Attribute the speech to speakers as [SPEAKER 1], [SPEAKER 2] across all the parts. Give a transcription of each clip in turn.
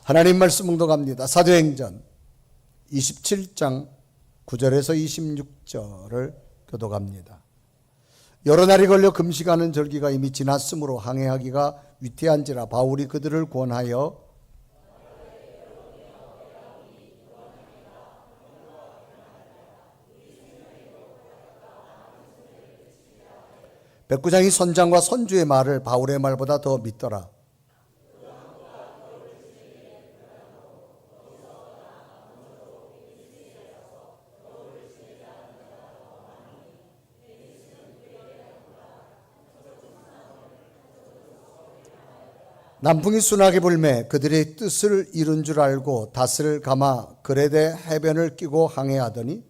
[SPEAKER 1] 하나님 말씀 묵독합니다. 사도행전 27장 9절에서 26절을 교독합니다. 여러 날이 걸려 금식하는 절기가 이미 지났으므로 항해하기가 위태한지라 바울이 그들을 권하여 백부장이 선장과 선주의 말을 바울의 말보다 더 믿더라. 남풍이 순하게 불매 그들의 뜻을 이룬 줄 알고 닷을 감아 그레데 해변을 끼고 항해하더니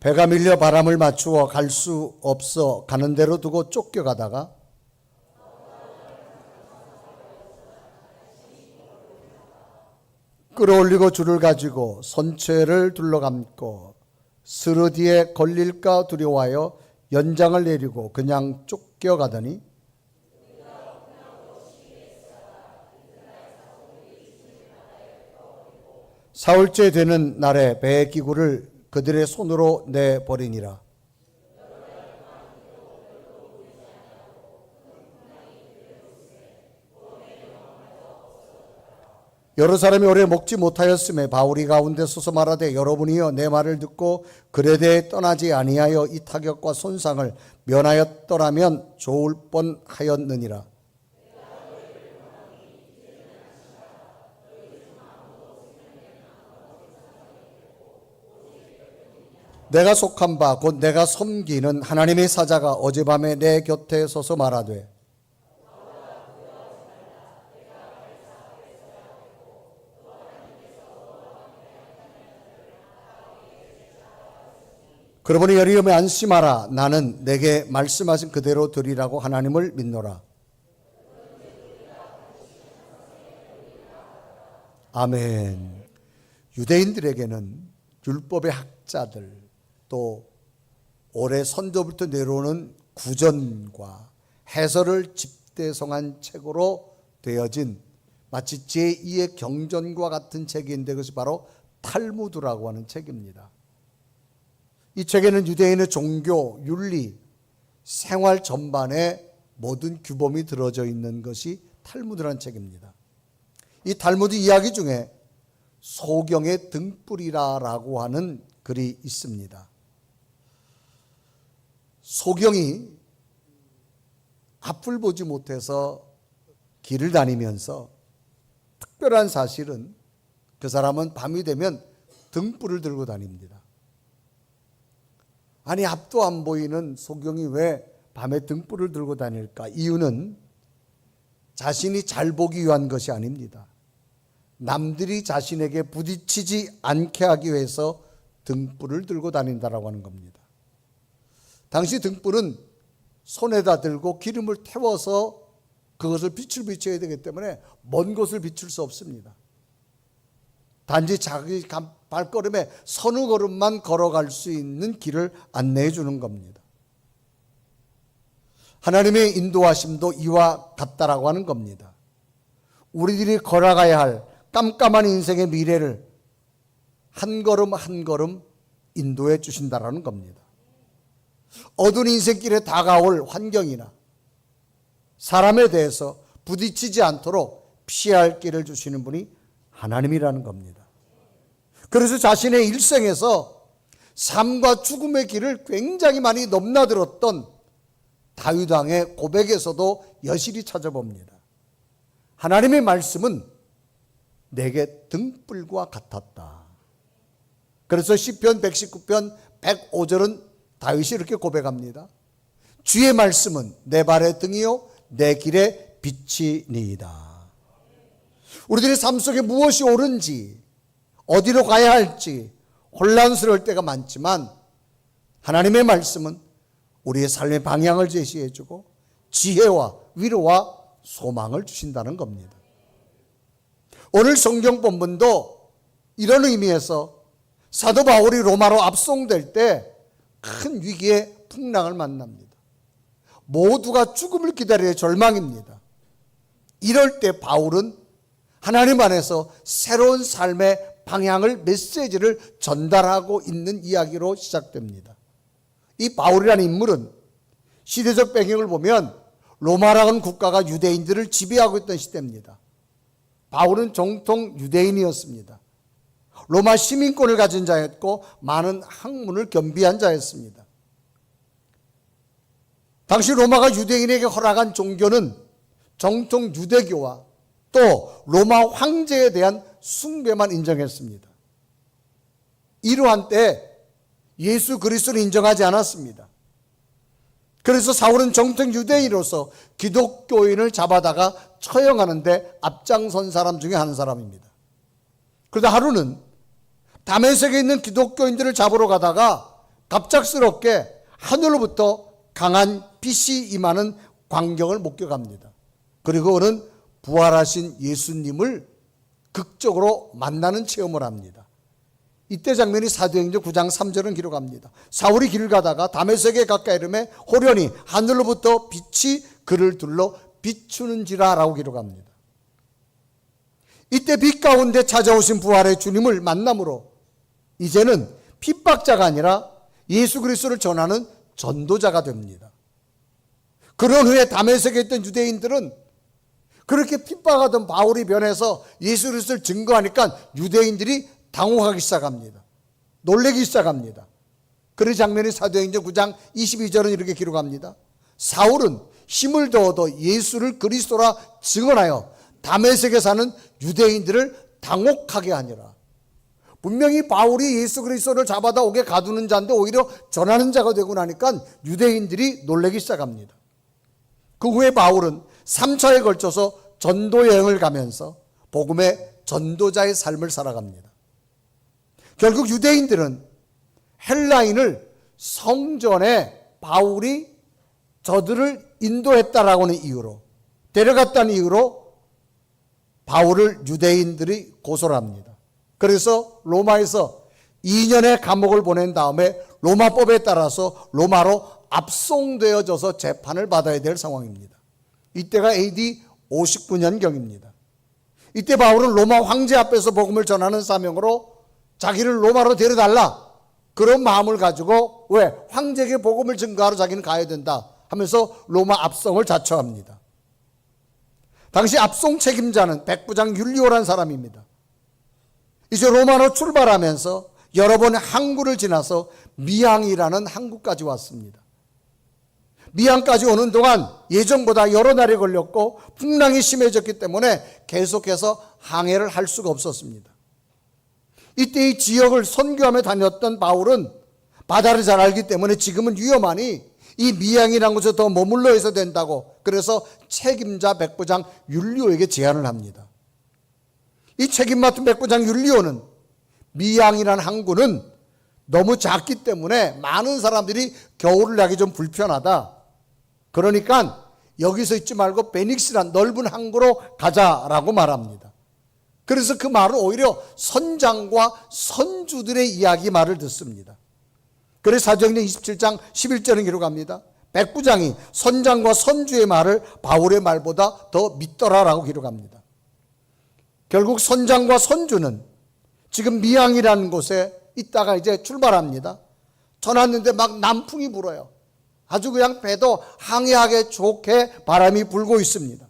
[SPEAKER 1] 배가 밀려 바람을 맞추어 갈 수 없어 가는 대로 두고 쫓겨가다가 끌어올리고 줄을 가지고 선체를 둘러감고 스르디에 걸릴까 두려워하여 연장을 내리고 그냥 쫓겨가더니 사흘째 되는 날에 배의 기구를 그들의 손으로 내버리니라. 여러 사람이 오래 먹지 못하였음에 바울이 가운데 서서 말하되 여러분이여 내 말을 듣고 그레데에 떠나지 아니하여 이 타격과 손상을 면하였더라면 좋을 뻔하였느니라. 내가 속한 바 곧 내가 섬기는 하나님의 사자가 어젯밤에 내 곁에 서서 말하되 그러므로 여리움에 안심하라. 나는 내게 말씀하신 그대로 되리라고 하나님을 믿노라. 아멘. 유대인들에게는 율법의 학자들 또 오래 선조부터 내려오는 구전과 해설을 집대성한 책으로 되어진 마치 제2의 경전과 같은 책인데 그것이 바로 탈무드라고 하는 책입니다. 이 책에는 유대인의 종교, 윤리, 생활 전반의 모든 규범이 들어져 있는 것이 탈무드라는 책입니다. 이 탈무드 이야기 중에 소경의 등불이라고 하는 글이 있습니다. 소경이 앞을 보지 못해서 길을 다니면서 특별한 사실은 그 사람은 밤이 되면 등불을 들고 다닙니다. 아니 앞도 안 보이는 소경이 왜 밤에 등불을 들고 다닐까? 이유는 자신이 잘 보기 위한 것이 아닙니다. 남들이 자신에게 부딪히지 않게 하기 위해서 등불을 들고 다닌다라고 하는 겁니다. 당시 등불은 손에다 들고 기름을 태워서 그것을 빛을 비춰야 되기 때문에 먼 곳을 비출 수 없습니다. 단지 자기 발걸음에 서너 걸음만 걸어갈 수 있는 길을 안내해 주는 겁니다. 하나님의 인도하심도 이와 같다라고 하는 겁니다. 우리들이 걸어가야 할 깜깜한 인생의 미래를 한 걸음 한 걸음 인도해 주신다라는 겁니다. 어두운 인생길에 다가올 환경이나 사람에 대해서 부딪히지 않도록 피할 길을 주시는 분이 하나님이라는 겁니다. 그래서 자신의 일생에서 삶과 죽음의 길을 굉장히 많이 넘나들었던 다윗 왕의 고백에서도 여실히 찾아봅니다. 하나님의 말씀은 내게 등불과 같았다. 그래서 시편 119편 105절은 다윗이 이렇게 고백합니다. 주의 말씀은 내 발의 등이요 내 길의 빛이니이다. 우리들의 삶 속에 무엇이 옳은지 어디로 가야 할지 혼란스러울 때가 많지만 하나님의 말씀은 우리의 삶의 방향을 제시해 주고 지혜와 위로와 소망을 주신다는 겁니다. 오늘 성경 본문도 이런 의미에서 사도 바울이 로마로 압송될 때 큰 위기의 풍랑을 만납니다. 모두가 죽음을 기다려 절망입니다. 이럴 때 바울은 하나님 안에서 새로운 삶의 방향을, 메시지를 전달하고 있는 이야기로 시작됩니다. 이 바울이라는 인물은 시대적 배경을 보면 로마라는 국가가 유대인들을 지배하고 있던 시대입니다. 바울은 정통 유대인이었습니다. 로마 시민권을 가진 자였고 많은 학문을 겸비한 자였습니다. 당시 로마가 유대인에게 허락한 종교는 정통 유대교와 또 로마 황제에 대한 숭배만 인정했습니다. 이러한 때 예수 그리스도를 인정하지 않았습니다. 그래서 사울은 정통 유대인으로서 기독교인을 잡아다가 처형하는데 앞장선 사람 중에 한 사람입니다. 그러다 하루는 다메섹에 있는 기독교인들을 잡으러 가다가 갑작스럽게 하늘로부터 강한 빛이 임하는 광경을 목격합니다. 그리고 그는 부활하신 예수님을 극적으로 만나는 체험을 합니다. 이때 장면이 사도행전 9장 3절은 기록합니다. 사울이 길을 가다가 다메섹에 가까이 이르매 호련히 하늘로부터 빛이 그를 둘러 비추는지라 라고 기록합니다. 이때 빛 가운데 찾아오신 부활의 주님을 만남으로 이제는 핍박자가 아니라 예수 그리스도를 전하는 전도자가 됩니다. 그런 후에 다메섹에 있던 유대인들은 그렇게 핍박하던 바울이 변해서 예수 그리스도를 증거하니까 유대인들이 당혹하기 시작합니다. 놀라기 시작합니다. 그런 장면이 사도행전 9장 22절은 이렇게 기록합니다. 사울은 힘을 더어도 예수를 그리스도라 증언하여 다메섹에 사는 유대인들을 당혹하게 하니라. 분명히 바울이 예수 그리스도를 잡아다 옥에 가두는 자인데 오히려 전하는 자가 되고 나니까 유대인들이 놀라기 시작합니다. 그 후에 바울은 3차에 걸쳐서 전도 여행을 가면서 복음의 전도자의 삶을 살아갑니다. 결국 유대인들은 헬라인을 성전에 바울이 저들을 인도했다라고 하는 이유로, 데려갔다는 이유로 바울을 유대인들이 고소를 합니다. 그래서 로마에서 2년의 감옥을 보낸 다음에 로마법에 따라서 로마로 압송되어져서 재판을 받아야 될 상황입니다. 이때가 AD 59년경입니다. 이때 바울은 로마 황제 앞에서 복음을 전하는 사명으로 자기를 로마로 데려달라, 그런 마음을 가지고 왜? 황제에게 복음을 증거하러 자기는 가야 된다 하면서 로마 압송을 자처합니다. 당시 압송 책임자는 백부장 율리오라는 사람입니다. 이제 로마로 출발하면서 여러 번 항구를 지나서 미항이라는 항구까지 왔습니다. 미항까지 오는 동안 예전보다 여러 날이 걸렸고 풍랑이 심해졌기 때문에 계속해서 항해를 할 수가 없었습니다. 이때 이 지역을 선교하며 다녔던 바울은 바다를 잘 알기 때문에 지금은 위험하니 이 미항이라는 곳에 더 머물러 있어야 된다고, 그래서 책임자 백부장 율리오에게 제안을 합니다. 이 책임 맡은 백부장 율리오는 미항이라는 항구는 너무 작기 때문에 많은 사람들이 겨울을 나기 좀 불편하다, 그러니까 여기서 있지 말고 베닉스란 넓은 항구로 가자라고 말합니다. 그래서 그 말은 오히려 선장과 선주들의 이야기 말을 듣습니다. 그래서 사도행전 27장 11절은 기록합니다. 백부장이 선장과 선주의 말을 바울의 말보다 더 믿더라라고 기록합니다. 결국 선장과 선주는 지금 미항이라는 곳에 있다가 이제 출발합니다. 전화했는데 막 남풍이 불어요. 아주 그냥 배도 항해하기 좋게 바람이 불고 있습니다.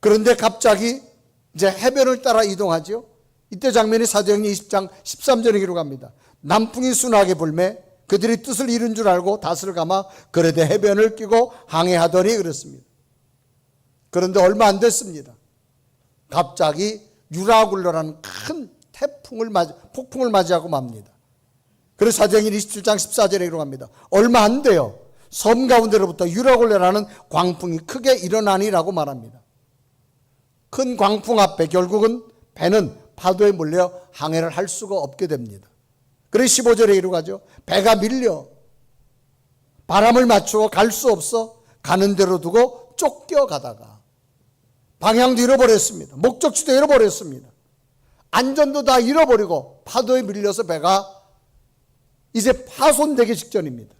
[SPEAKER 1] 그런데 갑자기 이제 해변을 따라 이동하죠. 이때 장면이 사도행전 20장 13절에 기록합니다. 남풍이 순하게 불매 그들이 뜻을 이룬 줄 알고 닷을 감아 그레데 해변을 끼고 항해하더니 그랬습니다. 그런데 얼마 안 됐습니다. 갑자기 유라굴로라는 큰 폭풍을 맞이하고 맙니다. 그래서 사도행전 27장 14절에 기록합니다. 얼마 안 돼요. 섬 가운데로부터 유라굴로라는 광풍이 크게 일어나니라고 말합니다. 큰 광풍 앞에 결국은 배는 파도에 몰려 항해를 할 수가 없게 됩니다. 그래서 15절에 이루어가죠. 배가 밀려 바람을 맞추고 갈 수 없어 가는 대로 두고 쫓겨가다가 방향도 잃어버렸습니다. 목적지도 잃어버렸습니다. 안전도 다 잃어버리고 파도에 밀려서 배가 이제 파손되기 직전입니다.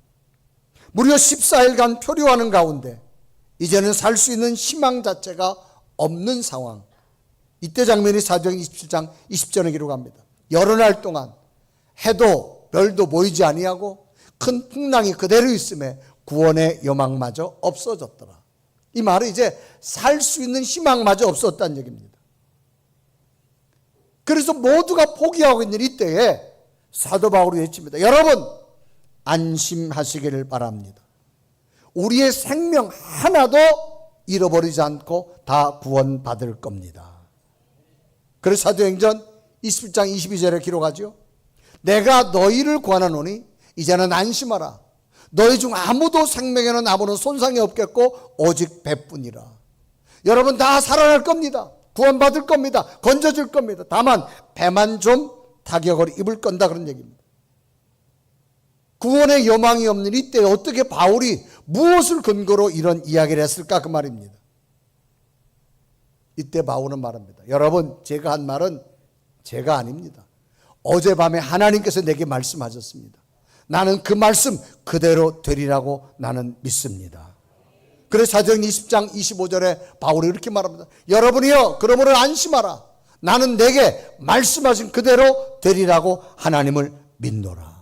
[SPEAKER 1] 무려 14일간 표류하는 가운데 이제는 살 수 있는 희망 자체가 없는 상황. 이때 장면이 사도행전 27장 20절에 기록합니다. 여러 날 동안 해도 별도 보이지 아니하고 큰 풍랑이 그대로 있음에 구원의 여망마저 없어졌더라. 이 말은 이제 살 수 있는 희망마저 없었다는 얘기입니다. 그래서 모두가 포기하고 있는 이때에 사도 바울이 외칩니다. 여러분 안심하시기를 바랍니다. 우리의 생명 하나도 잃어버리지 않고 다 구원받을 겁니다. 그래서 사도행전 21장 22절에 기록하죠. 내가 너희를 구원하노니 이제는 안심하라. 너희 중 아무도 생명에는 남으는 손상이 없겠고 오직 배뿐이라. 여러분 다 살아날 겁니다. 구원받을 겁니다. 건져질 겁니다. 다만 배만 좀 타격을 입을 건다 그런 얘기입니다. 구원의 여망이 없는 이때 어떻게 바울이 무엇을 근거로 이런 이야기를 했을까 그 말입니다. 이때 바울은 말합니다. 여러분 제가 한 말은 제가 아닙니다. 어젯밤에 하나님께서 내게 말씀하셨습니다. 나는 그 말씀 그대로 되리라고 나는 믿습니다. 그래서 사도행전 20장 25절에 바울이 이렇게 말합니다. 여러분이여 그러므로 안심하라. 나는 내게 말씀하신 그대로 되리라고 하나님을 믿노라.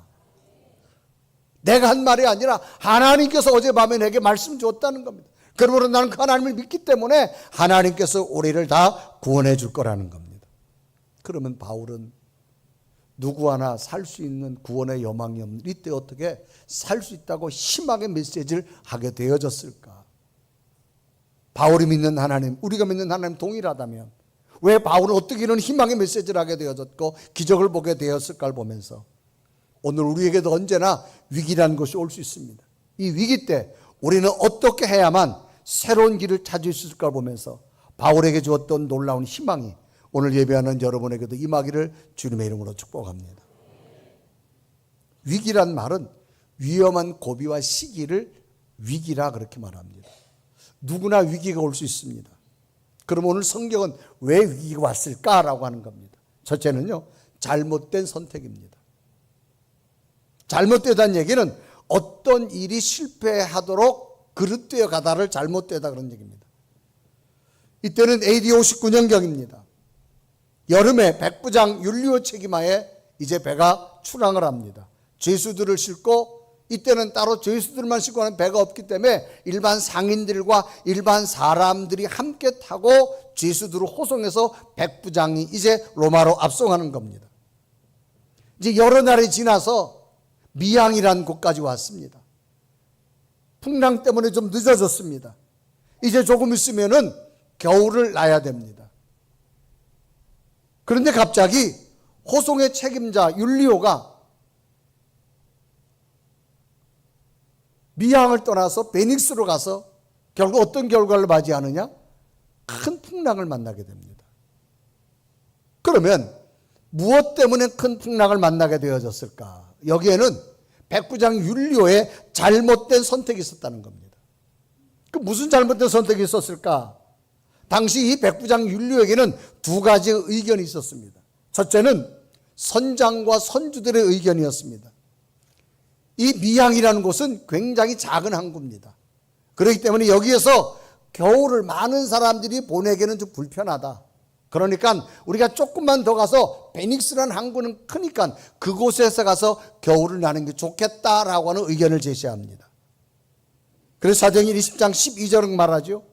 [SPEAKER 1] 내가 한 말이 아니라 하나님께서 어젯밤에 내게 말씀 줬다는 겁니다. 그러므로 나는 그 하나님을 믿기 때문에 하나님께서 우리를 다 구원해 줄 거라는 겁니다. 그러면 바울은 누구 하나 살 수 있는 구원의 여망이 없는 이때 어떻게 살 수 있다고 희망의 메시지를 하게 되어졌을까? 바울이 믿는 하나님, 우리가 믿는 하나님 동일하다면 왜 바울은 어떻게 이런 희망의 메시지를 하게 되어졌고 기적을 보게 되었을까를 보면서 오늘 우리에게도 언제나 위기라는 것이 올 수 있습니다. 이 위기 때 우리는 어떻게 해야만 새로운 길을 찾을 수 있을까 보면서 바울에게 주었던 놀라운 희망이 오늘 예배하는 여러분에게도 임하기를 주님의 이름으로 축복합니다. 위기란 말은 위험한 고비와 시기를 위기라 그렇게 말합니다. 누구나 위기가 올 수 있습니다. 그럼 오늘 성경은 왜 위기가 왔을까라고 하는 겁니다. 첫째는요, 잘못된 선택입니다. 잘못되다는 얘기는 어떤 일이 실패하도록 그릇되어 가다를 잘못되다 그런 얘기입니다. 이때는 AD 59년경입니다. 여름에 백부장 율리오 책임하에 이제 배가 출항을 합니다. 죄수들을 싣고 이때는 따로 죄수들만 싣고 하는 배가 없기 때문에 일반 상인들과 일반 사람들이 함께 타고 죄수들을 호송해서 백부장이 이제 로마로 압송하는 겁니다. 이제 여러 날이 지나서 미양이라는 곳까지 왔습니다. 풍랑 때문에 좀 늦어졌습니다. 이제 조금 있으면은 겨울을 나야 됩니다. 그런데 갑자기 호송의 책임자 율리오가 미양을 떠나서 베닉스로 가서 결국 어떤 결과를 맞이하느냐? 큰 풍랑을 만나게 됩니다. 그러면 무엇 때문에 큰 풍랑을 만나게 되어졌을까? 여기에는 백부장 율리오의 잘못된 선택이 있었다는 겁니다. 그 무슨 잘못된 선택이 있었을까? 당시 이 백부장 율리오에게는 두 가지의 의견이 있었습니다. 첫째는 선장과 선주들의 의견이었습니다. 이 미양이라는 곳은 굉장히 작은 항구입니다. 그렇기 때문에 여기에서 겨울을 많은 사람들이 보내기는 좀 불편하다. 그러니까 우리가 조금만 더 가서 베닉스라는 항구는 크니까 그곳에서 가서 겨울을 나는 게 좋겠다라고 하는 의견을 제시합니다. 그래서 사도행전 20장 12절은 말하죠.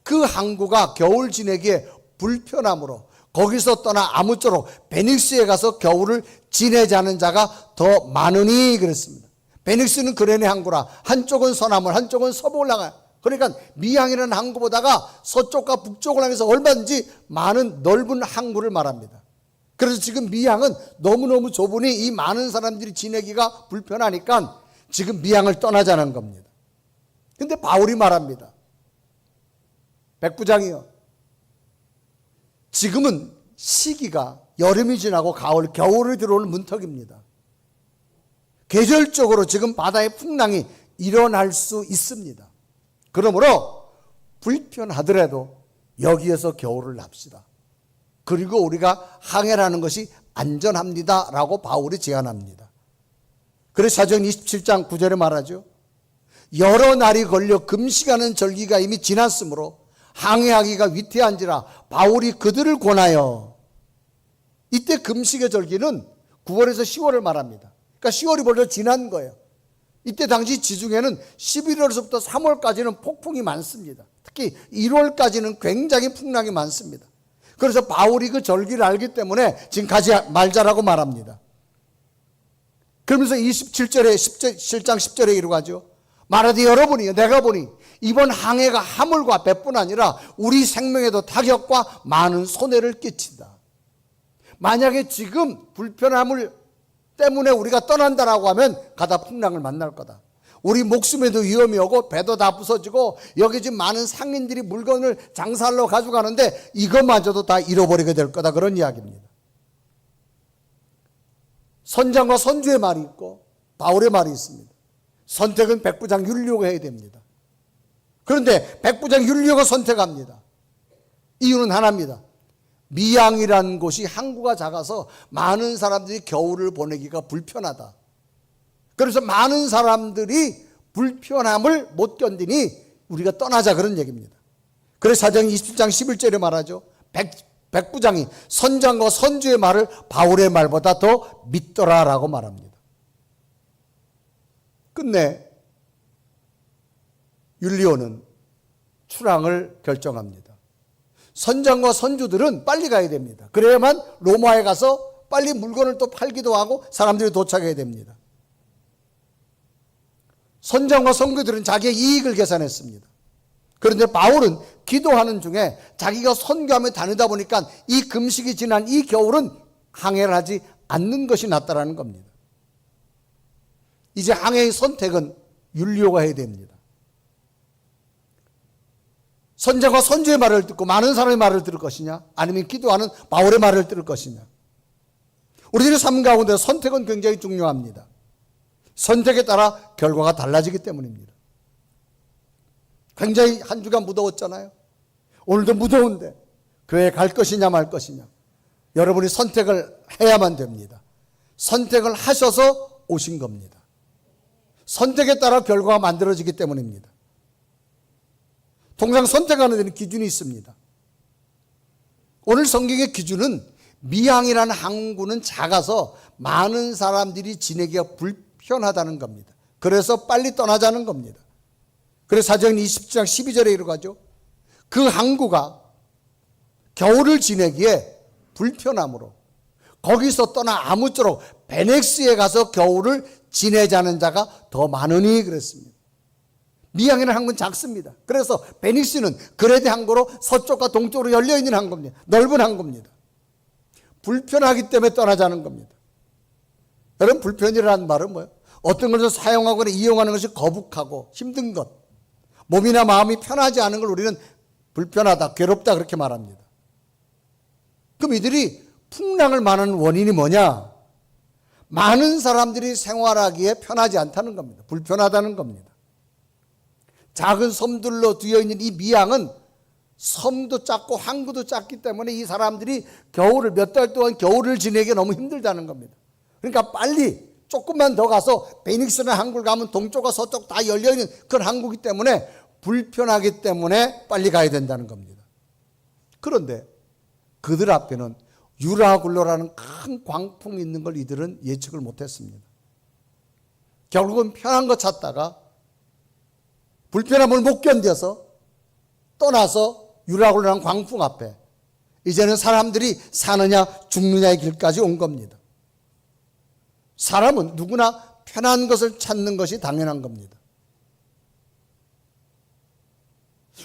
[SPEAKER 1] 그 항구가 겨울 지내기에 불편함으로 거기서 떠나 아무쪼록 베닉스에 가서 겨울을 지내자는 자가 더 많으니 그랬습니다. 베닉스는 그레네 항구라 한쪽은 서남을 한쪽은 서북을 향하여 그러니까 미양이라는 항구보다가 서쪽과 북쪽을 향해서 얼마든지 많은 넓은 항구를 말합니다. 그래서 지금 미양은 너무너무 좁으니 이 많은 사람들이 지내기가 불편하니까 지금 미양을 떠나자는 겁니다. 근데 바울이 말합니다. 백부장이요. 지금은 시기가 여름이 지나고 가을, 겨울이 들어오는 문턱입니다. 계절적으로 지금 바다의 풍랑이 일어날 수 있습니다. 그러므로 불편하더라도 여기에서 겨울을 납시다. 그리고 우리가 항해를 하는 것이 안전합니다 라고 바울이 제안합니다. 그래서 사도행전 27장 9절에 말하죠. 여러 날이 걸려 금식하는 절기가 이미 지났으므로 항해하기가 위태한지라 바울이 그들을 권하여, 이때 금식의 절기는 9월에서 10월을 말합니다. 그러니까 10월이 벌써 지난 거예요. 이때 당시 지중해는 11월에서부터 3월까지는 폭풍이 많습니다. 특히 1월까지는 굉장히 풍랑이 많습니다. 그래서 바울이 그 절기를 알기 때문에 지금 가지 말자라고 말합니다. 그러면서 27절에 7장 10절에 이르고 하죠. 말하되 여러분이 내가 보니 이번 항해가 하물과 배뿐 아니라 우리 생명에도 타격과 많은 손해를 끼친다. 만약에 지금 불편함을 때문에 우리가 떠난다라고 하면 가다 풍랑을 만날 거다. 우리 목숨에도 위험이 오고 배도 다 부서지고 여기 지금 많은 상인들이 물건을 장사하러 가져가는데 이것마저도 다 잃어버리게 될 거다, 그런 이야기입니다. 선장과 선주의 말이 있고 바울의 말이 있습니다. 선택은 백부장 율리오가 해야 됩니다. 그런데 백부장 율리오가 선택합니다. 이유는 하나입니다. 미양이라는 곳이 항구가 작아서 많은 사람들이 겨울을 보내기가 불편하다. 그래서 많은 사람들이 불편함을 못 견디니 우리가 떠나자, 그런 얘기입니다. 그래서 사도행 27장 11절에 말하죠. 백부장이 선장과 선주의 말을 바울의 말보다 더 믿더라라고 말합니다. 끝내 율리오는 출항을 결정합니다. 선장과 선주들은 빨리 가야 됩니다. 그래야만 로마에 가서 빨리 물건을 또 팔기도 하고 사람들이 도착해야 됩니다. 선장과 선교들은 자기의 이익을 계산했습니다. 그런데 바울은 기도하는 중에 자기가 선교하며 다니다 보니까 이 금식이 지난 이 겨울은 항해를 하지 않는 것이 낫다라는 겁니다. 이제 항해의 선택은 율리오가 해야 됩니다. 선장과 선주의 말을 듣고 많은 사람의 말을 들을 것이냐, 아니면 기도하는 바울의 말을 들을 것이냐. 우리들의 삶 가운데 선택은 굉장히 중요합니다. 선택에 따라 결과가 달라지기 때문입니다. 굉장히 한 주간 무더웠잖아요. 오늘도 무더운데 교회에 갈 것이냐 말 것이냐, 여러분이 선택을 해야만 됩니다. 선택을 하셔서 오신 겁니다. 선택에 따라 결과가 만들어지기 때문입니다. 통상 선택하는 데는 기준이 있습니다. 오늘 성경의 기준은 미항이라는 항구는 작아서 많은 사람들이 지내기가 불편하다는 겁니다. 그래서 빨리 떠나자는 겁니다. 그래서 사도행 20장 12절에 이르고 하죠. 그 항구가 겨울을 지내기에 불편함으로 거기서 떠나 아무쪼록 베넥스에 가서 겨울을 지내자는 자가 더 많으니 그랬습니다. 미항이라는 항구는 작습니다. 그래서 베닉스는 그레데 항구로 서쪽과 동쪽으로 열려있는 항구입니다. 넓은 항구입니다. 불편하기 때문에 떠나자는 겁니다. 여러분, 불편이라는 말은 뭐예요? 어떤 것을 사용하거나 이용하는 것이 거북하고 힘든 것, 몸이나 마음이 편하지 않은 걸 우리는 불편하다, 괴롭다 그렇게 말합니다. 그럼 이들이 풍랑을 만하는 원인이 뭐냐? 많은 사람들이 생활하기에 편하지 않다는 겁니다. 불편하다는 겁니다. 작은 섬들로 되어있는 이 미항은 섬도 작고 항구도 작기 때문에 이 사람들이 겨울을 몇 달 동안 겨울을 지내기 너무 힘들다는 겁니다. 그러니까 빨리 조금만 더 가서 베닉스나 항구를 가면 동쪽과 서쪽 다 열려있는 그런 항구이기 때문에 불편하기 때문에 빨리 가야 된다는 겁니다. 그런데 그들 앞에는 유라굴로라는 큰 광풍이 있는 걸 이들은 예측을 못했습니다. 결국은 편한 거 찾다가 불편함을 못 견뎌서 떠나서 유라굴로라는 광풍 앞에 이제는 사람들이 사느냐 죽느냐의 길까지 온 겁니다. 사람은 누구나 편한 것을 찾는 것이 당연한 겁니다.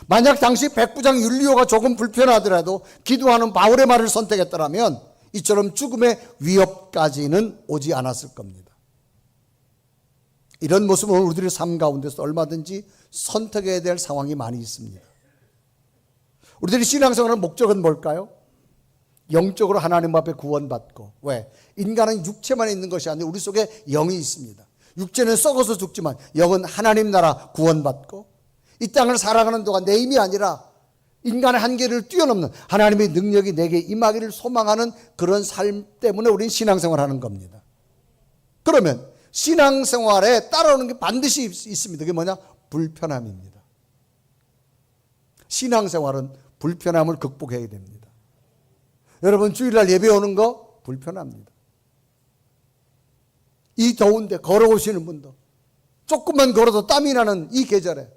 [SPEAKER 1] 만약 당시 백부장 율리오가 조금 불편하더라도 기도하는 바울의 말을 선택했더라면 이처럼 죽음의 위협까지는 오지 않았을 겁니다. 이런 모습은 우리들의 삶 가운데서 얼마든지 선택해야 될 상황이 많이 있습니다. 우리들이 신앙생활의 목적은 뭘까요? 영적으로 하나님 앞에 구원받고, 왜? 인간은 육체만 있는 것이 아니라 우리 속에 영이 있습니다. 육체는 썩어서 죽지만 영은 하나님 나라 구원받고 이 땅을 살아가는 동안 내 힘이 아니라 인간의 한계를 뛰어넘는 하나님의 능력이 내게 임하기를 소망하는 그런 삶 때문에 우리는 신앙생활하는 겁니다. 그러면 신앙생활에 따라오는 게 반드시 있습니다. 그게 뭐냐? 불편함입니다. 신앙생활은 불편함을 극복해야 됩니다. 여러분 주일날 예배 오는 거 불편합니다. 이 더운데 걸어오시는 분도 조금만 걸어도 땀이 나는 이 계절에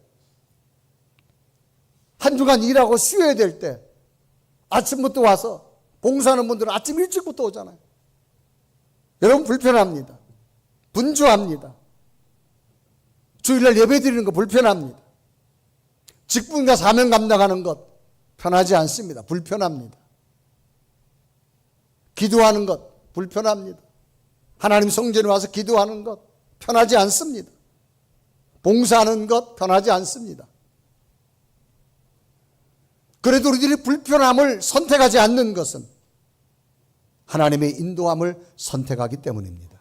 [SPEAKER 1] 한 주간 일하고 쉬어야 될 때 아침부터 와서 봉사하는 분들은 아침 일찍부터 오잖아요. 여러분 불편합니다. 분주합니다. 주일날 예배 드리는 거 불편합니다. 직분과 사명 감당하는 것 편하지 않습니다. 불편합니다. 기도하는 것 불편합니다. 하나님 성전에 와서 기도하는 것 편하지 않습니다. 봉사하는 것 편하지 않습니다. 그래도 우리들이 불편함을 선택하지 않는 것은 하나님의 인도함을 선택하기 때문입니다.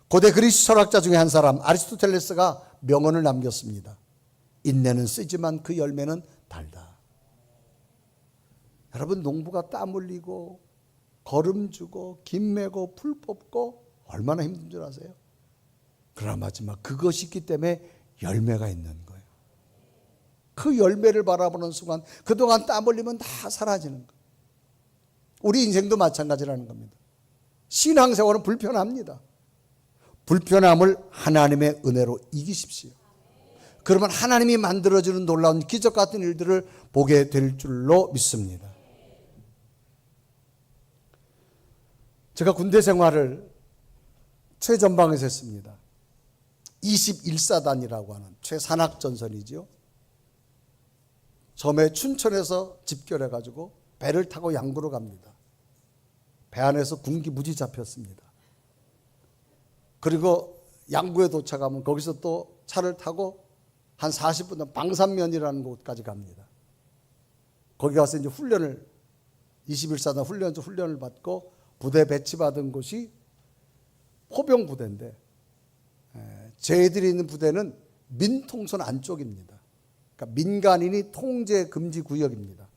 [SPEAKER 1] 고대 그리스 철학자 중에 한 사람 아리스토텔레스가 명언을 남겼습니다. 인내는 쓰지만 그 열매는 달다. 여러분 농부가 땀 흘리고 거름 주고 김 매고 풀 뽑고 얼마나 힘든 줄 아세요? 그러나 마지막 그것이 있기 때문에 열매가 있는 거예요. 그 열매를 바라보는 순간 그동안 땀 흘리면 다 사라지는 거예요. 우리 인생도 마찬가지라는 겁니다. 신앙생활은 불편합니다. 불편함을 하나님의 은혜로 이기십시오. 그러면 하나님이 만들어주는 놀라운 기적 같은 일들을 보게 될 줄로 믿습니다. 제가 군대 생활을 최전방에서 했습니다. 21사단이라고 하는 최산악전선이죠. 처음에 춘천에서 집결해가지고 배를 타고 양구로 갑니다. 배 안에서 군기 무지 잡혔습니다. 그리고 양구에 도착하면 거기서 또 차를 타고 한 40분 방산면이라는 곳까지 갑니다. 거기 가서 이제 훈련을 21사단 훈련을 받고 부대 배치받은 곳이 포병 부대인데 저희들이 있는 부대는 민통선 안쪽입니다. 그러니까 민간인이 통제 금지 구역입니다.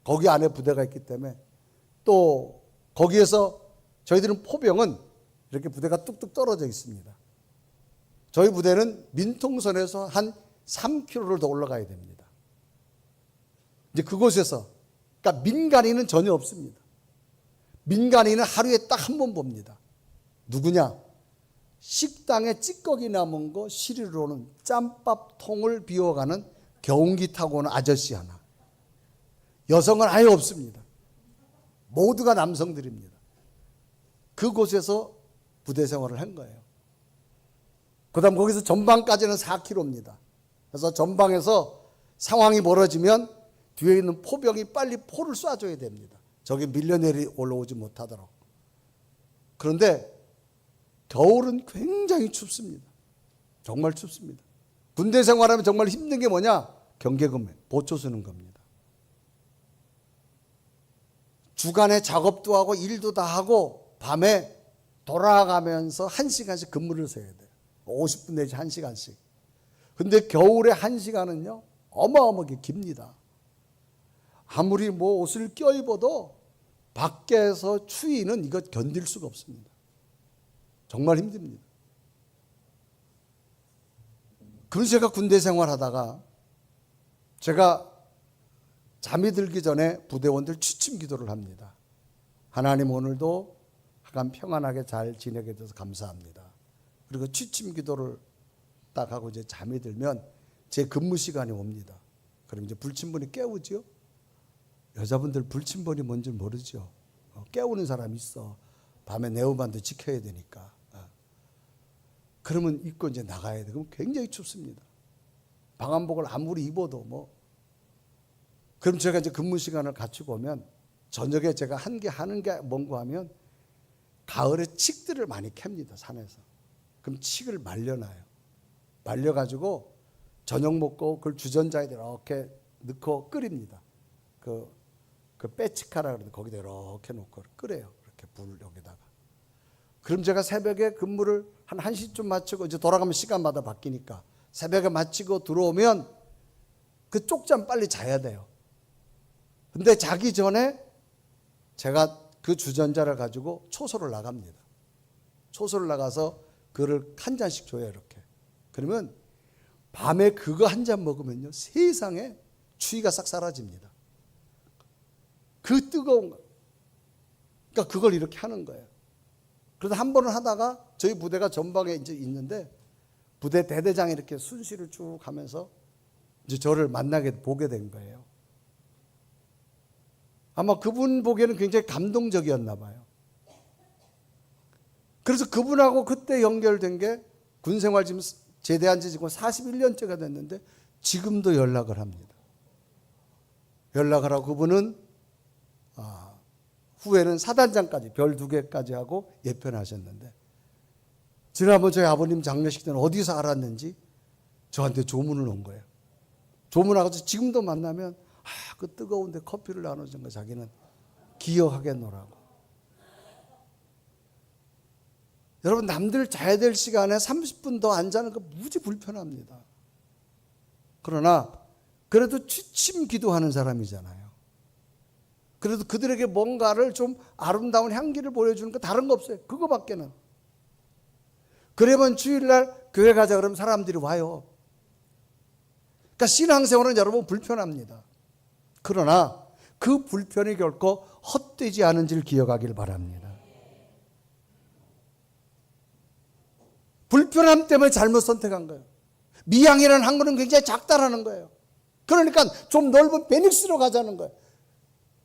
[SPEAKER 1] 거기 안에 부대가 있기 때문에 또 거기에서 저희들은 포병은 이렇게 부대가 뚝뚝 떨어져 있습니다. 저희 부대는 민통선에서 한 3km를 더 올라가야 됩니다. 이제 그곳에서 그러니까 민간인은 전혀 없습니다. 민간인은 하루에 딱 한 번 봅니다. 누구냐? 식당에 찌꺼기 남은 거 시리로 오는 짬밥통을 비워가는 경운기 타고 오는 아저씨 하나. 여성은 아예 없습니다. 모두가 남성들입니다. 그곳에서 부대 생활을 한 거예요. 그 다음 거기서 전방까지는 4km입니다. 그래서 전방에서 상황이 멀어지면 뒤에 있는 포병이 빨리 포를 쏴줘야 됩니다. 저기 밀려내리 올라오지 못하도록. 그런데 겨울은 굉장히 춥습니다. 정말 춥습니다. 군대 생활하면 정말 힘든 게 뭐냐? 경계근무, 보초 서는 겁니다. 주간에 작업도 하고 일도 다 하고 밤에 돌아가면서 1시간씩 근무를 서야 돼요. 50분 내지 1시간씩. 근데 겨울에 1시간은요 어마어마하게 깁니다. 아무리 뭐 옷을 껴입어도 밖에서 추위는 이것 견딜 수가 없습니다. 정말 힘듭니다. 그래서 제가 군대 생활하다가 제가 잠이 들기 전에 부대원들 취침 기도를 합니다. 하나님 오늘도 하간 평안하게 잘 지내게 돼서 감사합니다. 그리고 취침 기도를 딱 하고 이제 잠이 들면 제 근무 시간이 옵니다. 그럼 이제 불침번이 깨우죠. 여자분들 불침번이 뭔지 모르죠. 깨우는 사람이 있어. 밤에 네오반도 지켜야 되니까. 그러면 입고 이제 나가야 돼. 그럼 굉장히 춥습니다. 방한복을 아무리 입어도 뭐. 그럼 제가 이제 근무 시간을 갖추고 오면 저녁에 제가 하는 게 뭔가 하면 가을에 칡들을 많이 캡니다. 산에서. 그럼 칡을 말려놔요. 말려가지고 저녁 먹고 그걸 주전자에 이렇게 넣고 끓입니다. 그 빼치카라 그러는데 거기다 이렇게 놓고 끓여요. 이렇게 불 여기다가. 그럼 제가 새벽에 근무를 한 1시쯤 마치고 이제 돌아가면 시간마다 바뀌니까 새벽에 마치고 들어오면 그 쪽잠 빨리 자야 돼요. 근데 자기 전에 제가 그 주전자를 가지고 초소를 나갑니다. 초소를 나가서 그를 한 잔씩 줘요. 이렇게. 그러면 밤에 그거 한 잔 먹으면요, 세상에 추위가 싹 사라집니다. 그 뜨거운 거. 그러니까 그걸 이렇게 하는 거예요. 그래서 한 번은 하다가 저희 부대가 전방에 이제 있는데 부대 대대장이 이렇게 순시를 쭉 하면서 이제 저를 보게 된 거예요. 아마 그분 보기에는 굉장히 감동적이었나 봐요. 그래서 그분하고 그때 연결된 게 군생활 지금 제대한 지 지금 41년째가 됐는데 지금도 연락을 합니다. 연락을 하고 그분은 후에는 사단장까지 별 2개까지 하고 예편하셨는데 지난번 저희 아버님 장례식 때는 어디서 알았는지 저한테 조문을 온 거예요. 조문하고서 지금도 만나면 그 뜨거운데 커피를 나눠준 거 자기는 기억하겠노라고. 여러분, 남들 자야 될 시간에 30분 더 안 자는 거 무지 불편합니다. 그러나 그래도 취침 기도하는 사람이잖아요. 그래도 그들에게 뭔가를 좀 아름다운 향기를 보여주는 거 다른 거 없어요. 그거밖에는. 그러면 주일날 교회 가자 그러면 사람들이 와요. 그러니까 신앙생활은 여러분 불편합니다. 그러나 그 불편이 결코 헛되지 않은지를 기억하길 바랍니다. 불편함 때문에 잘못 선택한 거예요. 미양이라는 항구는 굉장히 작다라는 거예요. 그러니까 좀 넓은 베닉스로 가자는 거예요.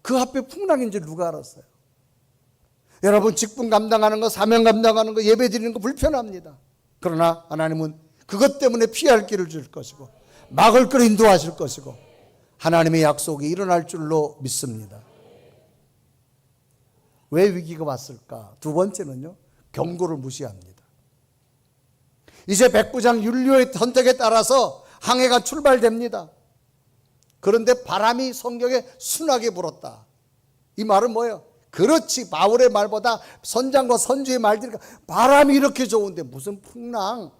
[SPEAKER 1] 그 앞에 풍랑인지 누가 알았어요? 여러분, 직분 감당하는 거, 사명 감당하는 거, 예배 드리는 거 불편합니다. 그러나 하나님은 그것 때문에 피할 길을 줄 것이고 막을 길을 인도하실 것이고 하나님의 약속이 일어날 줄로 믿습니다. 왜 위기가 왔을까? 두 번째는요, 경고를 무시합니다. 이제 백부장 율리오의 선택에 따라서 항해가 출발됩니다. 그런데 바람이 성경에 순하게 불었다. 이 말은 뭐예요? 그렇지, 바울의 말보다 선장과 선주의 말들이 바람이 이렇게 좋은데 무슨 풍랑.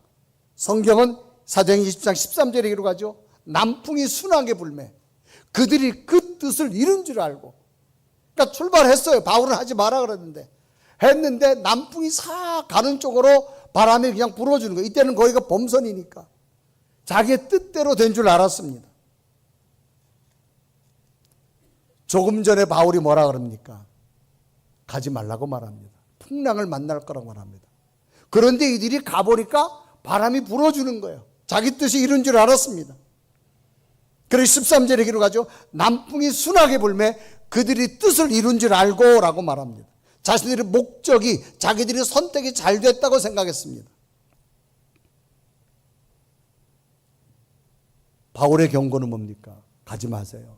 [SPEAKER 1] 성경은 사도행 20장 13절에 기록하죠. 남풍이 순하게 불매 그들이 그 뜻을 이룬 줄 알고. 그러니까 출발했어요. 바울은 하지 마라 그랬는데 했는데 남풍이 싹 가는 쪽으로 바람이 그냥 불어주는 거예요. 이때는 거기가 범선이니까 자기의 뜻대로 된 줄 알았습니다. 조금 전에 바울이 뭐라 그럽니까? 가지 말라고 말합니다. 풍랑을 만날 거라고 말합니다. 그런데 이들이 가보니까 바람이 불어주는 거예요. 자기 뜻이 이룬 줄 알았습니다. 그래서 13절에 기록하죠. 남풍이 순하게 불매 그들이 뜻을 이룬 줄 알고 라고 말합니다. 자신들의 목적이, 자기들의 선택이 잘 됐다고 생각했습니다. 바울의 경고는 뭡니까? 가지 마세요.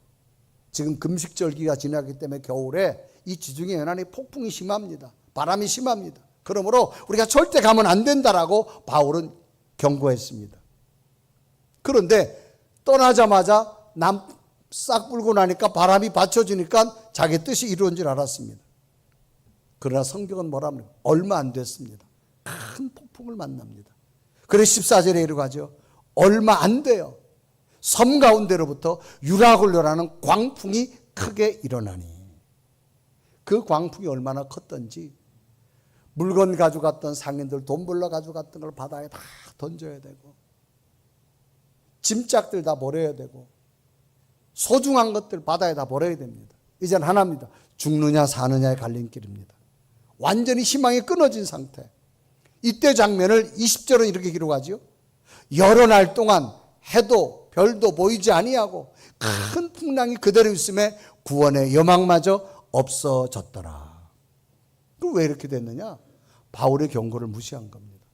[SPEAKER 1] 지금 금식절기가 지나기 때문에 겨울에 이 지중해 연안이 폭풍이 심합니다. 바람이 심합니다. 그러므로 우리가 절대 가면 안 된다라고 바울은 경고했습니다. 그런데 떠나자마자 남 싹 불고 나니까 바람이 받쳐주니까 자기 뜻이 이루어진 줄 알았습니다. 그러나 성경은 뭐라 합니까? 얼마 안 됐습니다. 큰 폭풍을 만납니다. 그래서 14절에 이르가죠. 얼마 안 돼요. 섬 가운데로부터 유라굴로라는 광풍이 크게 일어나니. 그 광풍이 얼마나 컸던지 물건 가져갔던 상인들 돈 벌러 가져갔던 걸 바다에 다 던져야 되고 짐짝들 다 버려야 되고 소중한 것들 바다에 다 버려야 됩니다. 이제는 하나입니다. 죽느냐 사느냐의 갈림길입니다. 완전히 희망이 끊어진 상태. 이때 장면을 20절은 이렇게 기록하죠. 여러 날 동안 해도 별도 보이지 아니하고 큰 풍랑이 그대로 있음에 구원의 여망마저 없어졌더라. 그럼 왜 이렇게 됐느냐? 바울의 경고를 무시한 겁니다.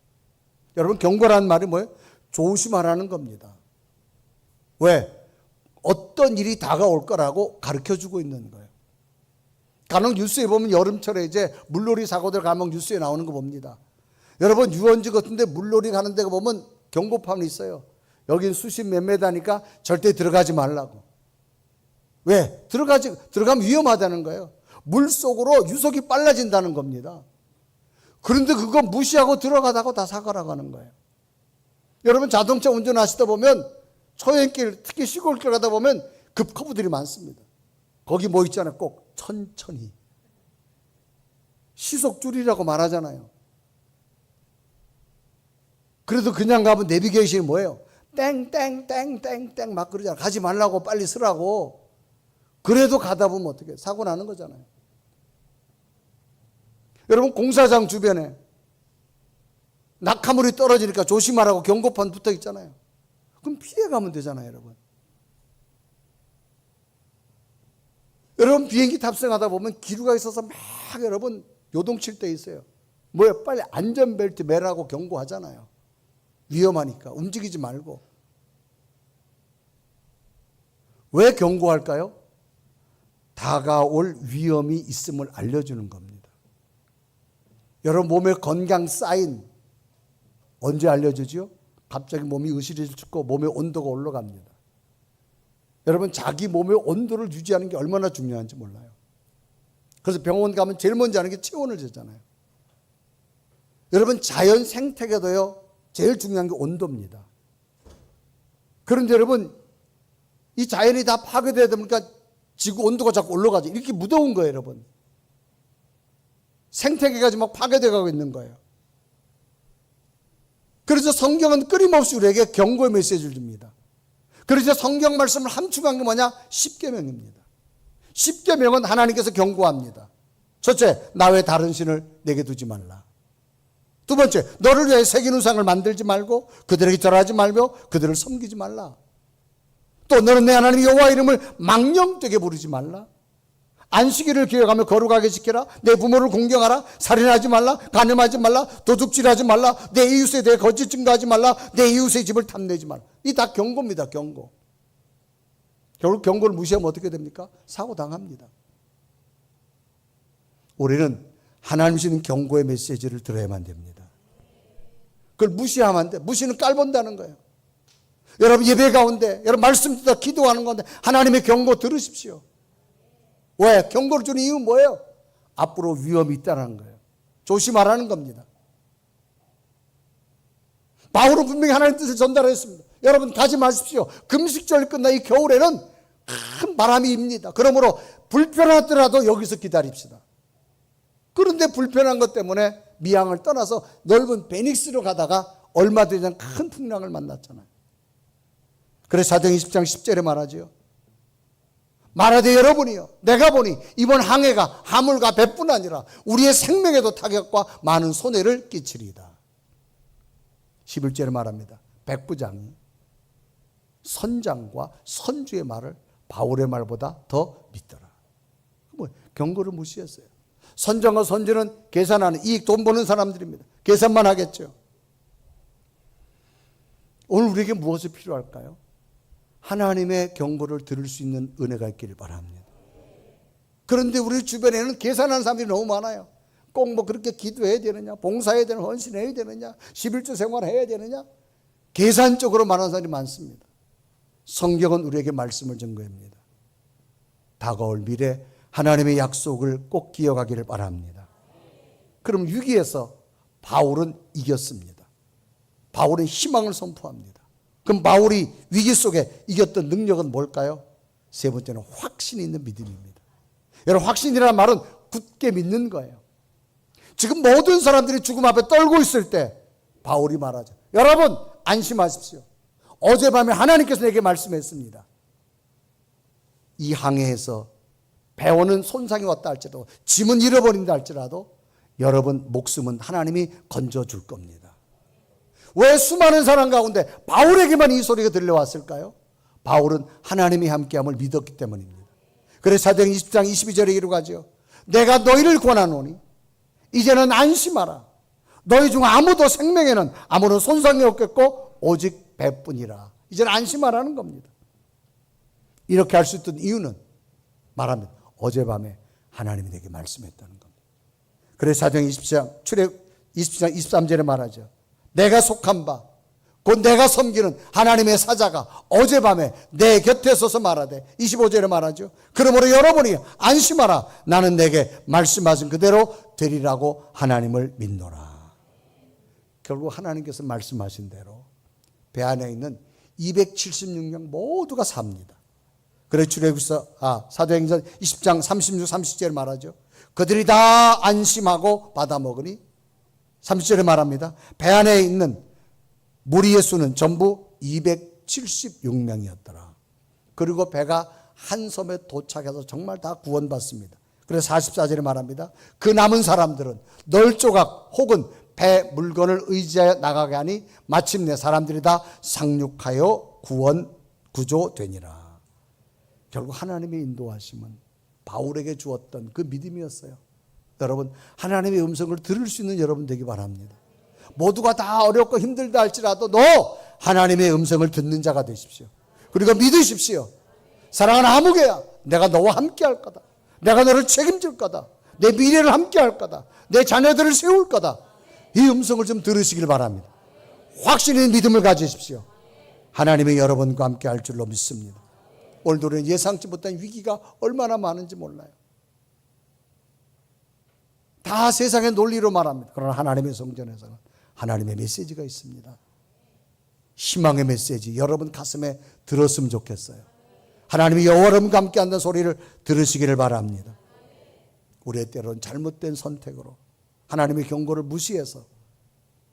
[SPEAKER 1] 여러분, 경고라는 말이 뭐예요? 조심하라는 겁니다. 왜? 어떤 일이 다가올 거라고 가르쳐주고 있는 거예요. 간혹 뉴스에 보면 여름철에 이제 물놀이 사고들 가면 뉴스에 나오는 거 봅니다. 여러분, 유원지 같은데 물놀이 가는 데가 보면 경고판이 있어요. 여긴 수심 몇 메다니까 절대 들어가지 말라고. 왜? 들어가면 위험하다는 거예요. 물 속으로 유속이 빨라진다는 겁니다. 그런데 그거 무시하고 들어가다가 다 사고라고 하는 거예요. 여러분, 자동차 운전하시다 보면 초행길, 특히 시골길 가다 보면 급커브들이 많습니다. 거기 뭐 있잖아요. 꼭 천천히. 시속 줄이라고 말하잖아요. 그래도 그냥 가면 내비게이션이 뭐예요? 땡땡땡땡땡 막 그러잖아. 가지 말라고, 빨리 쓰라고. 그래도 가다 보면 어떻게 사고 나는 거잖아요. 여러분, 공사장 주변에 낙하물이 떨어지니까 조심하라고 경고판 붙어 있잖아요. 그럼 피해가면 되잖아요, 여러분. 여러분, 비행기 탑승하다 보면 기류가 있어서 막 여러분 요동칠 때 있어요. 뭐예요? 빨리 안전벨트 매라고 경고하잖아요. 위험하니까 움직이지 말고. 왜 경고할까요? 다가올 위험이 있음을 알려주는 겁니다. 여러분, 몸의 건강 사인 언제 알려주죠? 갑자기 몸이 으시리를 춥고 몸의 온도가 올라갑니다. 여러분, 자기 몸의 온도를 유지하는 게 얼마나 중요한지 몰라요. 그래서 병원 가면 제일 먼저 하는 게 체온을 재잖아요. 여러분, 자연 생태계도요, 제일 중요한 게 온도입니다. 그런데 여러분, 이 자연이 다 파괴되다 보니까 지구 온도가 자꾸 올라가죠. 이렇게 무더운 거예요, 여러분. 생태계가 지금 막 파괴되어 가고 있는 거예요. 그래서 성경은 끊임없이 우리에게 경고의 메시지를 줍니다. 그래서 성경 말씀을 함축한 게 뭐냐? 십계명입니다. 십계명은 하나님께서 경고합니다. 첫째, 나 외 다른 신을 내게 두지 말라. 두 번째, 너를 위해 새긴 우상을 만들지 말고 그들에게 절하지 말며 그들을 섬기지 말라. 또 너는 내 하나님 여호와 이름을 망령되게 부르지 말라. 안식일을 기억하며 거룩하게 지켜라. 내 부모를 공경하라. 살인하지 말라. 간음하지 말라. 도둑질하지 말라. 내 이웃에 대해 거짓 증거하지 말라. 내 이웃의 집을 탐내지 말라. 이 다 경고입니다. 경고. 결국 경고를 무시하면 어떻게 됩니까? 사고 당합니다. 우리는 하나님 주시는 경고의 메시지를 들어야만 됩니다. 그걸 무시하면 안 돼. 무시는 깔본다는 거예요. 여러분, 예배 가운데 여러분 말씀 듣다 기도하는 건데 하나님의 경고 들으십시오. 왜? 경고를 주는 이유는 뭐예요? 앞으로 위험이 있다는 거예요. 조심하라는 겁니다. 바울은 분명히 하나님의 뜻을 전달했습니다. 여러분, 가지 마십시오. 금식절이 끝나 이 겨울에는 큰 바람이 입니다. 그러므로 불편하더라도 여기서 기다립시다. 그런데 불편한 것 때문에 미항을 떠나서 넓은 베닉스로 가다가 얼마 되지 않은 큰 풍랑을 만났잖아요. 그래서 사도행 20장 10절에 말하죠. 말하되 여러분이요, 내가 보니 이번 항해가 화물과 배뿐 아니라 우리의 생명에도 타격과 많은 손해를 끼치리이다. 11절에 말합니다. 백부장이 선장과 선주의 말을 바울의 말보다 더 믿더라. 뭐 경고를 무시했어요. 선장과 선주는 계산하는 이익 돈 버는 사람들입니다. 계산만 하겠죠. 오늘 우리에게 무엇이 필요할까요? 하나님의 경고를 들을 수 있는 은혜가 있기를 바랍니다. 그런데 우리 주변에는 계산하는 사람들이 너무 많아요. 꼭 뭐 그렇게 기도해야 되느냐, 봉사해야 되느냐, 헌신해야 되느냐, 11조 생활해야 되느냐, 계산적으로 말하는 사람이 많습니다. 성경은 우리에게 말씀을 증거합니다. 다가올 미래 하나님의 약속을 꼭 기억하기를 바랍니다. 그럼 위기에서 바울은 이겼습니다. 바울은 희망을 선포합니다. 그럼 바울이 위기 속에 이겼던 능력은 뭘까요? 세 번째는 확신이 있는 믿음입니다. 여러분, 확신이라는 말은 굳게 믿는 거예요. 지금 모든 사람들이 죽음 앞에 떨고 있을 때 바울이 말하죠. 여러분, 안심하십시오. 어젯밤에 하나님께서 내게 말씀했습니다. 이 항해에서 배원은 손상이 왔다 할지라도, 짐은 잃어버린다 할지라도 여러분 목숨은 하나님이 건져줄 겁니다. 왜 수많은 사람 가운데 바울에게만 이 소리가 들려왔을까요? 바울은 하나님이 함께함을 믿었기 때문입니다. 그래서 사도행 20장 22절에 이루어가죠. 내가 너희를 권하노니 이제는 안심하라. 너희 중 아무도 생명에는 아무런 손상이 없겠고 오직 배뿐이라. 이제는 안심하라는 겁니다. 이렇게 할 수 있던 이유는 말합니다. 어젯밤에 하나님이 내게 말씀했다는 겁니다. 그래서 사도행 20장 출애굽 20장 23절에 말하죠. 내가 속한 바 곧 내가 섬기는 하나님의 사자가 어젯밤에 내 곁에 서서 말하되 25절에 말하죠. 그러므로 여러분이 안심하라. 나는 내게 말씀하신 그대로 되리라고 하나님을 믿노라. 결국 하나님께서 말씀하신 대로 배 안에 있는 276명 모두가 삽니다. 그래서 출애굽서 사도행전 20장 36, 30절에 말하죠. 그들이 다 안심하고 받아 먹으니 30절에 말합니다. 배 안에 있는 무리의 수는 전부 276명이었더라. 그리고 배가 한 섬에 도착해서 정말 다 구원받습니다. 그래서 44절에 말합니다. 그 남은 사람들은 널조각 혹은 배 물건을 의지하여 나가게 하니 마침내 사람들이 다 상륙하여 구조되니라. 결국 하나님의 인도하심은 바울에게 주었던 그 믿음이었어요. 여러분, 하나님의 음성을 들을 수 있는 여러분 되기 바랍니다. 모두가 다 어렵고 힘들다 할지라도 너 하나님의 음성을 듣는 자가 되십시오. 그리고 믿으십시오. 사랑하는 아무개야, 내가 너와 함께 할 거다. 내가 너를 책임질 거다. 내 미래를 함께 할 거다. 내 자녀들을 세울 거다. 이 음성을 좀 들으시길 바랍니다. 확신 있는 믿음을 가지십시오. 하나님이 여러분과 함께 할 줄로 믿습니다. 오늘도 우리는 예상치 못한 위기가 얼마나 많은지 몰라요. 다 세상의 논리로 말합니다. 그러나 하나님의 성전에서는 하나님의 메시지가 있습니다. 희망의 메시지, 여러분 가슴에 들었으면 좋겠어요. 하나님이 여러분과 함께 한다는 소리를 들으시기를 바랍니다. 우리의 때로는 잘못된 선택으로 하나님의 경고를 무시해서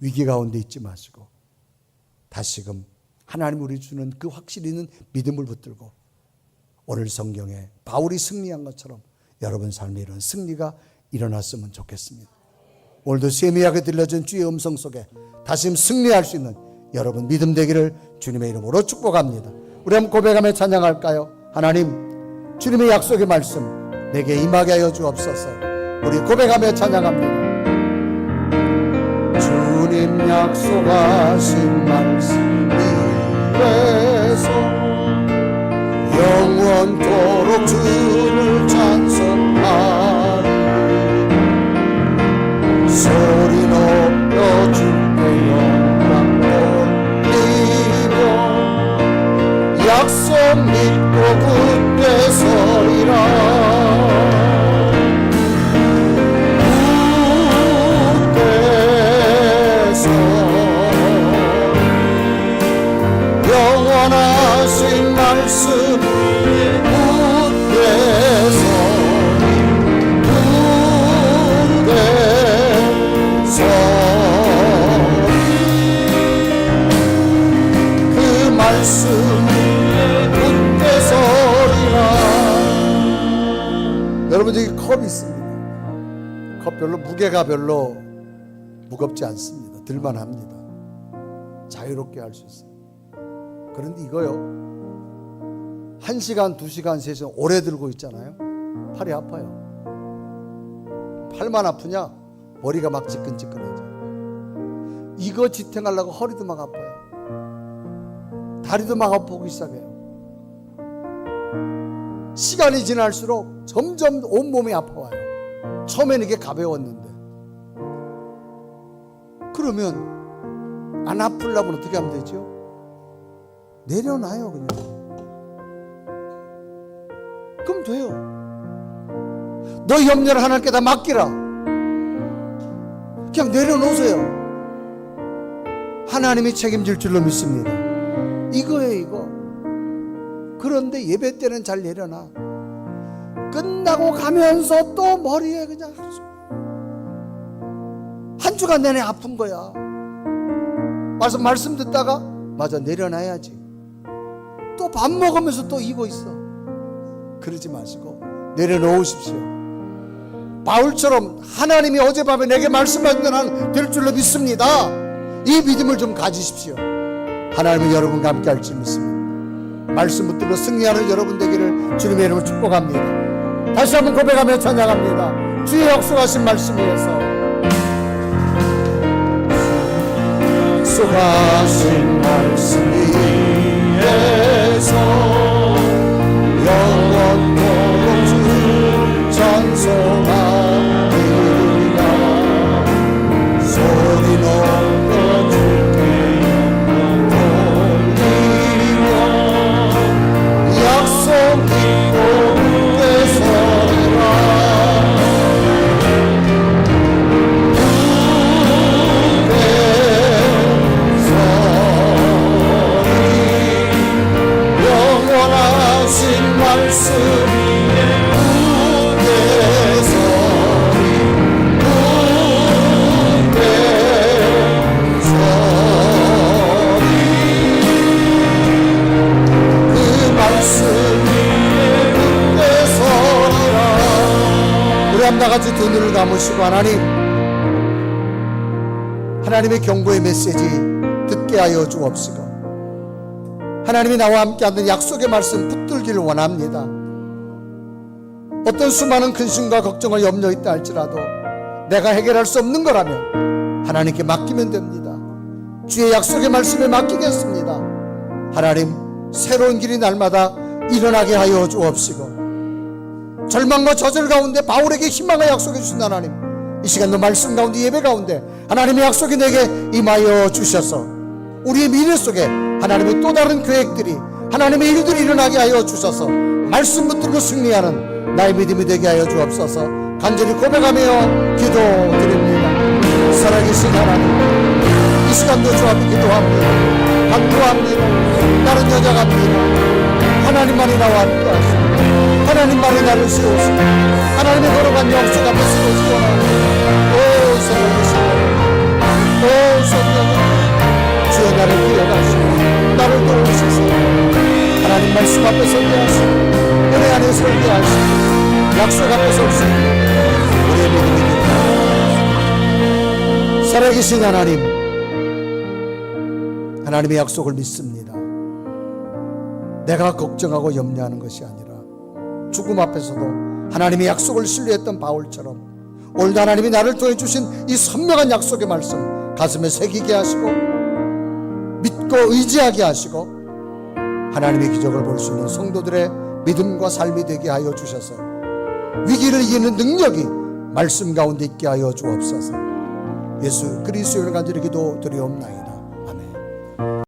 [SPEAKER 1] 위기 가운데 있지 마시고 다시금 하나님이 우리 주는 그 확실 있는 믿음을 붙들고 오늘 성경에 바울이 승리한 것처럼 여러분 삶에 이런 승리가 일어났으면 좋겠습니다. 오늘도 세미하게 들려준 주의 음성 속에 다시 승리할 수 있는 여러분 믿음 되기를 주님의 이름으로 축복합니다. 우리 한번 고백하며 찬양할까요? 하나님, 주님의 약속의 말씀 내게 임하게 하여 주옵소서. 우리 고백하며 찬양합니다. 주님 약속하신 말씀 위에서 영원토록 주를 찬송하리. 소리 높여 주께 영광 돌리며 약속 믿고 굳게 서리라. 굳게 서 영원하신 말씀 굳게 서 그 말씀 굳게 서리라. 여러분, 여기 컵이 있습니다. 컵 별로 무게가 별로 무겁지 않습니다. 들만합니다. 자유롭게 할 수 있어요. 그런데 이거요, 1시간, 2시간, 3시간 오래 들고 있잖아요. 팔이 아파요. 팔만 아프냐? 머리가 막 지끈지끈하죠. 이거 지탱하려고 허리도 막 아파요. 다리도 막 아프기 시작해요. 시간이 지날수록 점점 온몸이 아파와요. 처음에는 이게 가벼웠는데. 그러면 안 아프려면 어떻게 하면 되죠? 내려놔요, 그냥. 그럼 돼요. 너 염려를 하나님께 다 맡기라. 그냥 내려놓으세요. 하나님이 책임질 줄로 믿습니다. 이거예요, 이거. 그런데 예배 때는 잘 내려놔. 끝나고 가면서 또 머리에 그냥 한 주간 내내 아픈 거야. 말씀 듣다가 맞아, 내려놔야지. 또 밥 먹으면서 또 이고 있어. 그러지 마시고 내려놓으십시오. 바울처럼 하나님이 어젯밤에 내게 말씀하신 한 될 줄로 믿습니다. 이 믿음을 좀 가지십시오. 하나님은 여러분과 함께 할 줄 믿습니다. 말씀 붙들고 승리하는 여러분 되기를 주님의 이름으로 축복합니다. 다시 한번 고백하며 찬양합니다. 주의 약속하신 말씀 위에서, 약속하신 말씀 위에서 영원토록 주를 찬송하리라. 소리 높여 주께 영광 돌리며 약속 믿고 굳게 서리라. 굳게 서리 밤낮같이 두 눈을 감으시고 하나님의 경고의 메시지 듣게 하여 주옵시고, 하나님이 나와 함께하는 약속의 말씀 붙들기를 원합니다. 어떤 수많은 근심과 걱정과 염려 있다 할지라도 내가 해결할 수 없는 거라면 하나님께 맡기면 됩니다. 주의 약속의 말씀에 맡기겠습니다. 하나님, 새로운 길이 날마다 일어나게 하여 주옵시고, 절망과 저절 가운데 바울에게 희망을 약속해 주신 하나님, 이 시간도 말씀 가운데 예배 가운데 하나님의 약속이 내게 임하여 주셔서 우리의 미래 속에 하나님의 또 다른 계획들이, 하나님의 일들이 일어나게 하여 주셔서 말씀 붙들고 승리하는 나의 믿음이 되게 하여 주옵소서. 간절히 고백하며 기도드립니다. 살아계신 하나님, 이 시간도 주 앞에 기도합니다. 간구합니다. 다른 여자 갑니다. 하나님만이 나와 함께 하시고 하나님만이 나를 세우시고 하나님의 걸어간 약속 앞에 서고 원합니다. 오 살아계신 하나님, 오 성령, 주여 나를 기억하시고 나를 도우시소. 하나님 말씀 앞에 서게 하시고 은혜 안에 서게 하시고 약속 앞에 설 수 있는 우리의 믿음이 됩니다. 살아계신 하나님, 하나님의 약속을 믿습니다. 내가 걱정하고 염려하는 것이 아니라 죽음 앞에서도 하나님의 약속을 신뢰했던 바울처럼 오늘도 하나님이 나를 통해 주신 이 선명한 약속의 말씀 가슴에 새기게 하시고 믿고 의지하게 하시고 하나님의 기적을 볼 수 있는 성도들의 믿음과 삶이 되게 하여 주셔서 위기를 이기는 능력이 말씀 가운데 있게 하여 주옵소서. 예수 그리스도를 간절히 기도드리옵나이다.